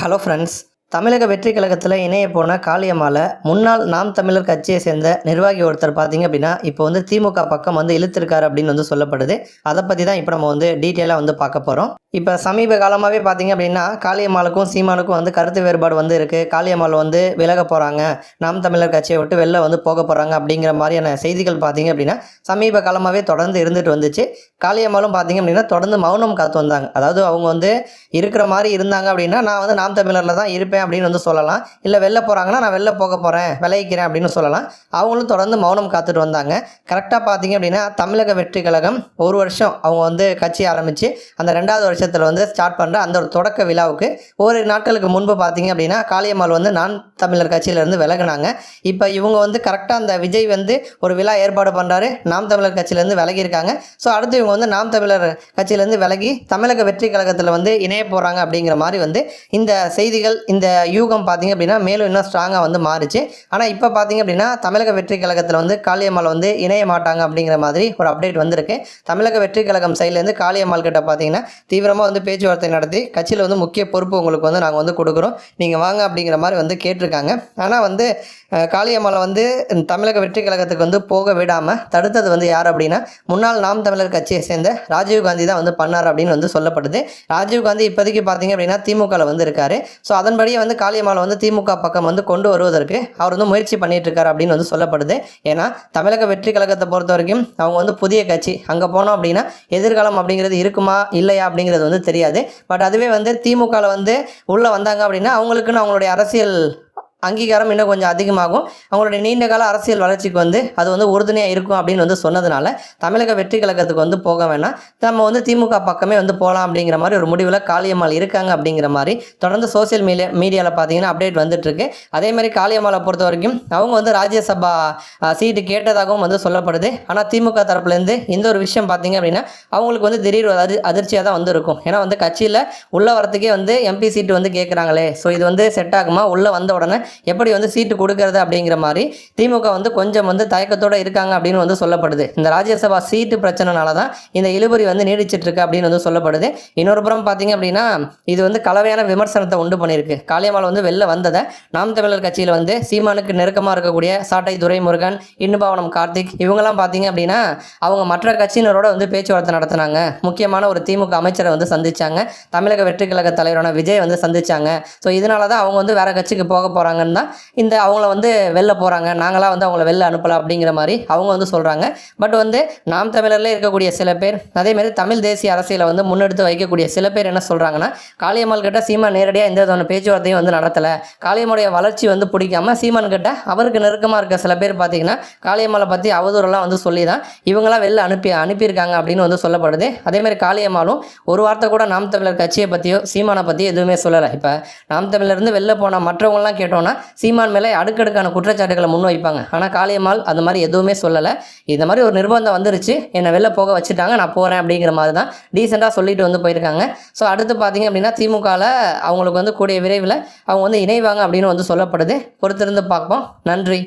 Hello friends. தமிழக வெற்றி கழகத்தில் இணைய போன காளியம்மாளை முன்னாள் நாம் தமிழர் கட்சியை சேர்ந்த நிர்வாகி ஒருத்தர் பார்த்தீங்க அப்படின்னா இப்போ வந்து திமுக பக்கம் வந்து இழுத்திருக்காரு அப்படின்னு வந்து சொல்லப்படுது. அதை பற்றி தான் இப்போ நம்ம வந்து டீட்டெயிலாக வந்து பார்க்க போகிறோம். இப்போ சமீப காலமாகவே பார்த்தீங்க அப்படின்னா காளியம்மாளுக்கும் சீமானுக்கும் வந்து கருத்து வேறுபாடு வந்து இருக்குது. காளியம்மாள் வந்து விலக போகிறாங்க, நாம் தமிழர் கட்சியை விட்டு வெளில வந்து போக போகிறாங்க அப்படிங்கிற மாதிரியான செய்திகள் பார்த்தீங்க அப்படின்னா சமீப காலமாகவே தொடர்ந்து இருந்துட்டு வந்துச்சு. காளியம்மாளும் பார்த்தீங்க அப்படின்னா தொடர்ந்து மௌனம் காத்து வந்தாங்க. அதாவது அவங்க வந்து இருக்கிற மாதிரி இருந்தாங்க அப்படின்னா நான் வந்து நாம் தமிழரில் தான் இருப்பேன் அப்படின்னு வந்து சொல்லலாம். இல்லை வெளில போகிறாங்கன்னா நான் வெளில போக போகிறேன், விளைவிக்கிறேன் அப்படின்னு சொல்லலாம். அவங்களும் தொடர்ந்து மௌனம் காத்துட்டு வந்தாங்க. கரெக்டாக பார்த்தீங்க அப்படின்னா தமிழக வெற்றி கழகம் ஒரு வருஷம் அவங்க வந்து கட்சி ஆரம்பித்து அந்த 2வது வருஷத்தில் வந்து ஸ்டார்ட் பண்ணுற அந்த ஒரு தொடக்க விழாவுக்கு ஒரு நாட்களுக்கு முன்பு பார்த்தீங்க அப்படின்னா காளியம்மாள் வந்து நான் தமிழர் கட்சியிலேருந்து விலகினாங்க. இப்போ இவங்க வந்து கரெக்டாக அந்த விஜய் வந்து ஒரு விழா ஏற்பாடு பண்ணுறாரு, நாம் தமிழர் கட்சியிலேருந்து விலகியிருக்காங்க. ஸோ அடுத்து இவங்க வந்து நாம் தமிழர் கட்சியிலேருந்து விலகி தமிழக வெற்றி கழகத்தில் வந்து இணைய போகிறாங்க அப்படிங்கிற மாதிரி வந்து இந்த செய்திகள், இந்த யூகம் பார்த்தீங்க அப்படின்னா மேலும் இன்னும் ஸ்ட்ராங்காக வந்து மாறிச்சு. ஆனால் இப்போ பார்த்தீங்க அப்படின்னா தமிழக வெற்றி கழகத்தில் வந்து காளியம்மாள் வந்து இணைய மாட்டாங்க அப்படிங்கிற மாதிரி ஒரு அப்டேட் வந்திருக்கு. தமிழக வெற்றி கழகம் சைட்லேருந்து காளியம்மாள் கிட்ட பார்த்தீங்கன்னா தீவிரமாக வந்து பேச்சுவார்த்தை நடத்தி கட்சியில் வந்து முக்கிய பொறுப்பு உங்களுக்கு வந்து நாங்கள் வந்து கொடுக்குறோம், நீங்கள் வாங்க அப்படிங்கிற மாதிரி வந்து கேட்டிருக்காங்க. ஆனால் வந்து காளியம்மாளை வந்து தமிழக வெற்றி கழகத்துக்கு வந்து போக விடாமல் தடுத்தது வந்து யார் அப்படின்னா முன்னாள் நாம் தமிழர் கட்சியை சேர்ந்த ராஜீவ்காந்தி தான் வந்து பண்ணார் அப்படின்னு வந்து சொல்லப்படுது. ராஜீவ்காந்தி இப்போதைக்கு பார்த்தீங்க அப்படின்னா திமுகவில் வந்து இருக்கார். ஸோ அதன்படியே வந்து காளியம்மாளை வந்து திமுக பக்கம் வந்து கொண்டு வருவதற்கு அவர் வந்து முயற்சி பண்ணிட்டு இருக்காரு அப்படின்னு வந்து சொல்லப்படுது. ஏன்னா தமிழக வெற்றி கழகத்தை பொறுத்த வரைக்கும் அவங்க வந்து புதிய கட்சி, அங்கே போனோம் அப்படின்னா எதிர்காலம் அப்படிங்கிறது இருக்குமா இல்லையா அப்படிங்கிறது வந்து தெரியாது. பட் அதுவே வந்து திமுகவில் வந்து உள்ளே வந்தாங்க அப்படின்னா அவங்களுக்குன்னு அவங்களுடைய அரசியல் அங்கீகாரம் இன்னும் கொஞ்சம் அதிகமாகும், அவங்களுடைய நீண்ட கால அரசியல் வளர்ச்சிக்கு வந்து அது வந்து உறுதுணையாக இருக்கும் அப்படின்னு வந்து சொன்னதுனால தமிழக வெற்றி கழகத்துக்கு வந்து போக வேணாம், நம்ம வந்து திமுக பக்கமே வந்து போகலாம் அப்படிங்கிற மாதிரி ஒரு முடிவில் காளியம்மாள் இருக்காங்க அப்படிங்கிற மாதிரி தொடர்ந்து சோசியல் மீடியாவில் பார்த்தீங்கன்னா அப்டேட் வந்துட்டுருக்கு. அதேமாதிரி காளியம்மாளை பொறுத்த வரைக்கும் அவங்க வந்து ராஜ்யசபா சீட்டு கேட்டதாகவும் வந்து சொல்லப்படுது. ஆனால் திமுக தரப்புலேருந்து இந்த ஒரு விஷயம் பார்த்தீங்க அப்படின்னா அவங்களுக்கு வந்து திடீர் அதிர்ச்சியாக தான் வந்து இருக்கும். ஏன்னா வந்து கட்சியில் உள்ள வரத்துக்கே வந்து எம்பி சீட்டு வந்து கேட்குறாங்களே, ஸோ இது வந்து செட் ஆகுமா, உள்ளே வந்த உடனே எப்படி வந்து சீட்டு கொடுக்கறது அப்படிங்கிற மாதிரி திமுக வந்து கொஞ்சம் வந்து தயக்கத்தோடு இருக்காங்க அப்படின்னு வந்து சொல்லப்படுது. இந்த ராஜ்யசபா சீட்டு பிரச்சனைனால தான் இந்த இழுபறி வந்து நீடிச்சிட்டு இருக்கு அப்படின்னு வந்து சொல்லப்படுது. இன்னொரு புறம் பார்த்தீங்க அப்படின்னா இது வந்து கலவையான விமர்சனத்தை உண்டு பண்ணியிருக்கு. காளியம்மாள் வந்து வெளில வந்ததை நாம் தமிழர் கட்சியில் வந்து சீமானுக்கு நெருக்கமாக இருக்கக்கூடிய சாட்டை துரைமுருகன், இன்னுபாவனம் கார்த்திக் இவங்கெல்லாம் பார்த்தீங்க அப்படின்னா அவங்க மற்ற கட்சியினரோட வந்து பேச்சுவார்த்தை நடத்தினாங்க. முக்கியமான ஒரு திமுக அமைச்சரை வந்து சந்திச்சாங்க, தமிழக வெற்றி கழக தலைவரான விஜய் வந்து சந்திச்சாங்க. ஸோ இதனால தான் அவங்க வந்து வேற கட்சிக்கு போக போகிறாங்க தான் இந்த அவங்கள வந்து வெளில போகிறாங்க, நாங்களாம் வந்து அவங்கள வெளில அனுப்பலாம் அப்படிங்கிற மாதிரி அவங்க வந்து சொல்கிறாங்க. பட் வந்து நாம் தமிழரில் இருக்கக்கூடிய சில பேர், அதேமாதிரி தமிழ் தேசிய அரசியலை வந்து முன்னெடுத்து வைக்கக்கூடிய சில பேர் என்ன சொல்கிறாங்கன்னா காளியம்மாள் கிட்ட சீமான் நேரடியாக எந்த விதமான பேச்சுவார்த்தையும் வந்து நடத்தலை, காளியம்மாளுடைய வளர்ச்சி வந்து பிடிக்காம சீமான் கிட்ட அவருக்கு நெருக்கமாக இருக்க சில பேர் பார்த்தீங்கன்னா காளியம்மாளை பற்றி அவதூறெல்லாம் வந்து சொல்லி தான் இவங்களாம் வெளில அனுப்பியிருக்காங்க அப்படின்னு வந்து சொல்லப்படுது. அதேமாதிரி காளியம்மாளும் ஒரு வார்த்தை கூட நாம் தமிழர் கட்சியை பற்றியோ சீமானை பற்றியோ எதுவுமே சொல்லலை. இப்போ நாம் தமிழர்லேருந்து வெளில போன மற்றவங்களாம் கேட்டோன்னா சீமான் மேலே அடுக்கடுக்கான குற்றச்சாட்டுகளை முன்வைப்பாங்க. ஆனால் காளியம்மாள் அது மாதிரி எதுவுமே சொல்லலை. இந்த மாதிரி ஒரு நிர்பந்தம் வந்துருச்சு, என்னை வெளில போக வச்சுட்டாங்க, நான் போகிறேன் அப்படிங்கிற மாதிரி தான் டீசெண்டாக சொல்லிட்டு வந்து போயிருக்காங்க. ஸோ அடுத்து பார்த்தீங்க அப்படின்னா திமுகவில் அவங்களுக்கு வந்து கூடிய விரைவில் அவங்க வந்து இணைவாங்க அப்படின்னு வந்து சொல்லப்படுது. பொறுத்திருந்து பார்ப்போம். நன்றி.